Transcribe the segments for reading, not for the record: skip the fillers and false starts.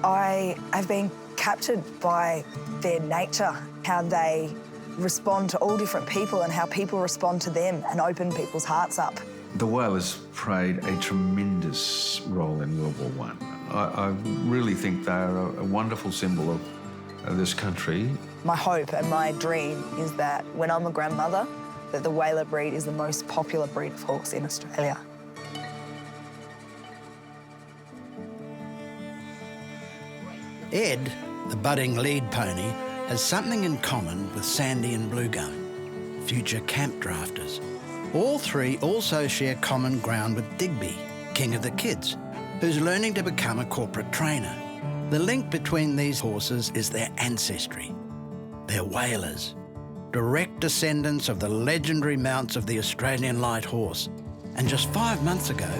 I have been captured by their nature, how they respond to all different people and how people respond to them and open people's hearts up. The whalers played a tremendous role in World War I. I really think they are a wonderful symbol of this country. My hope and my dream is that when I'm a grandmother, that the whaler breed is the most popular breed of horse in Australia. Ed, the budding lead pony, has something in common with Sandy and Blue Gum, future camp drafters. All three also share common ground with Digby, king of the kids, who's learning to become a corporate trainer. The link between these horses is their ancestry. They're whalers, direct descendants of the legendary mounts of the Australian light horse. And just 5 months ago,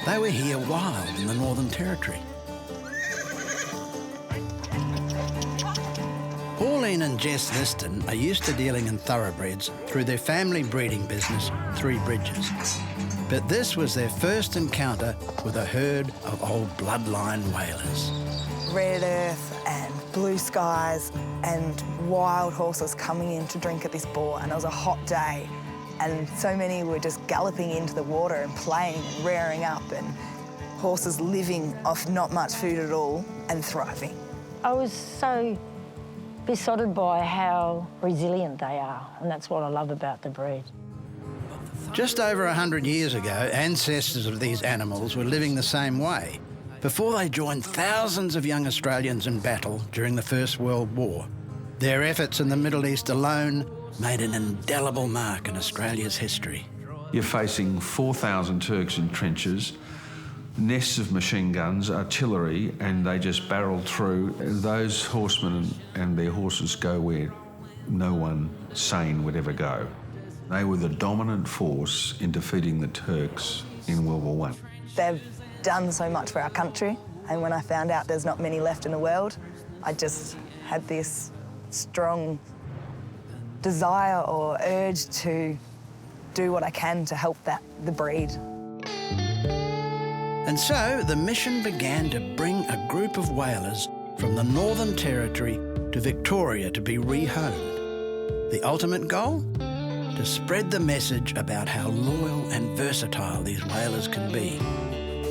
they were here wild in the Northern Territory. Pauline and Jess Liston are used to dealing in thoroughbreds through their family breeding business, Three Bridges. But this was their first encounter with a herd of old bloodline whalers. Red earth and blue skies and wild horses coming in to drink at this bore, and it was a hot day and so many were just galloping into the water and playing and rearing up, and horses living off not much food at all and thriving. I was so besotted by how resilient they are, and that's what I love about the breed. Just over 100 years ago, ancestors of these animals were living the same way before they joined thousands of young Australians in battle during the First World War. Their efforts in the Middle East alone made an indelible mark in Australia's history. You're facing 4,000 Turks in trenches, nests of machine guns, artillery, and they just barreled through. Those horsemen and their horses go where no one sane would ever go. They were the dominant force in defeating the Turks in World War I. They've done so much for our country, and when I found out there's not many left in the world, I just had this strong desire or urge to do what I can to help the breed. And so the mission began to bring a group of whalers from the Northern Territory to Victoria to be rehomed. The ultimate goal? To spread the message about how loyal and versatile these whalers can be.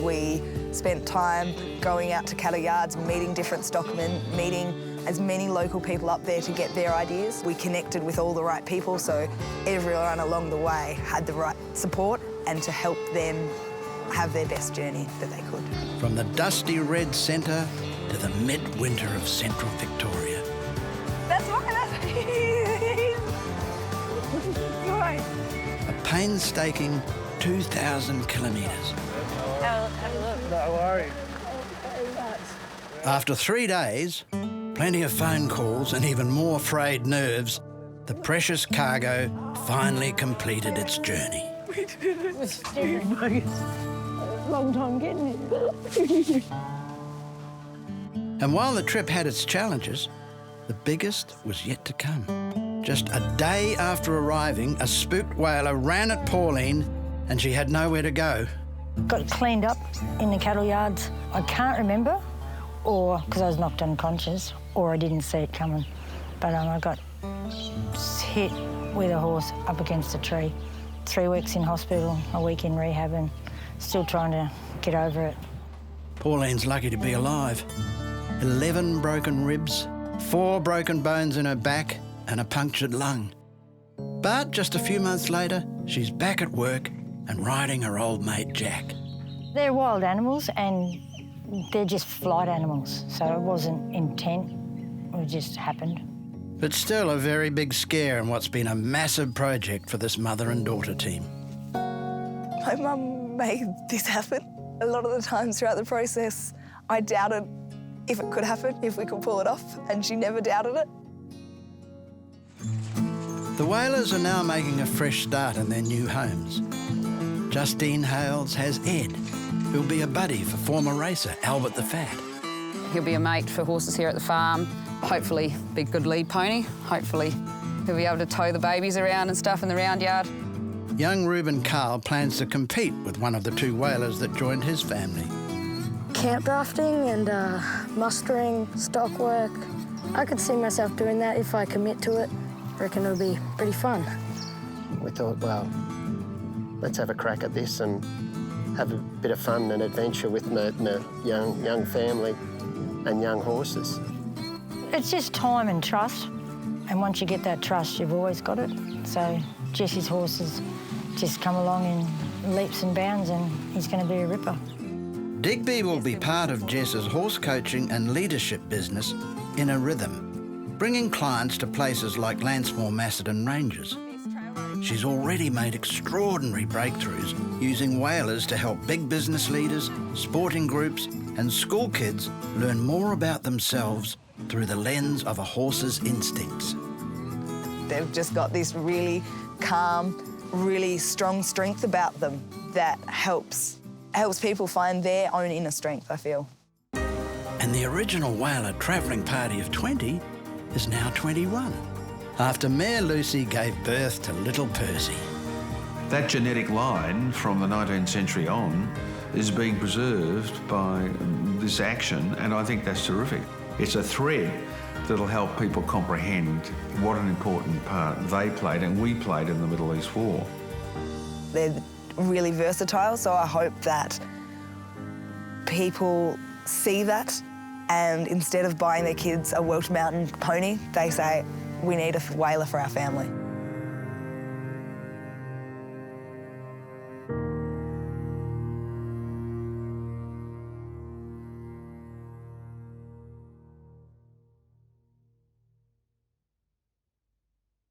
We spent time going out to cattle yards, meeting different stockmen, meeting as many local people up there to get their ideas. We connected with all the right people, so everyone along the way had the right support and to help them have their best journey that they could. From the dusty red centre to the midwinter of central Victoria. That's mine, Right. A painstaking 2,000 kilometres. No worries. After 3 days, plenty of phone calls and even more frayed nerves, the precious cargo finally completed its journey. We did it. It was scary. Long time getting it. And while the trip had its challenges, the biggest was yet to come. Just a day after arriving, a spooked whaler ran at Pauline and she had nowhere to go. Got cleaned up in the cattle yards. I can't remember, or because I was knocked unconscious, or I didn't see it coming. But I got hit with a horse up against a tree. 3 weeks in hospital, a week in rehab, and still trying to get over it. Pauline's lucky to be alive. 11 broken ribs, 4 broken bones in her back, and a punctured lung. But just a few months later, she's back at work and riding her old mate Jack. They're wild animals and they're just flight animals, so it wasn't intent, it just happened. But still a very big scare in what's been a massive project for this mother and daughter team. My mum made this happen. A lot of the times throughout the process, I doubted if it could happen, if we could pull it off, and she never doubted it. The whalers are now making a fresh start in their new homes. Justine Hales has Ed, who'll be a buddy for former racer Albert the Fat. He'll be a mate for horses here at the farm. Hopefully be a good lead pony. Hopefully he'll be able to tow the babies around and stuff in the round yard. Young Reuben Carl plans to compete with one of the 2 whalers that joined his family. camp drafting and mustering, stock work. I could see myself doing that if I commit to it. I reckon it'll be pretty fun. We thought, well, let's have a crack at this and have a bit of fun and adventure with my young family and young horses. It's just time and trust. And once you get that trust, you've always got it. So Jesse's horses just come along in leaps and bounds and he's going to be a ripper. Digby will be part of Jess's horse coaching and leadership business in a rhythm, bringing clients to places like Lansmore Macedon Ranges. She's already made extraordinary breakthroughs using whalers to help big business leaders, sporting groups and school kids learn more about themselves through the lens of a horse's instincts. They've just got this really calm, really strong strength about them that helps people find their own inner strength, I feel. And the original whaler travelling party of 20 is now 21, after Mare Lucy gave birth to little Percy. That genetic line from the 19th century on is being preserved by this action, and I think that's terrific. It's a thread that'll help people comprehend what an important part they played and we played in the Middle East War. They're really versatile, so I hope that people see that and instead of buying their kids a Welsh Mountain pony, they say, we need a whaler for our family.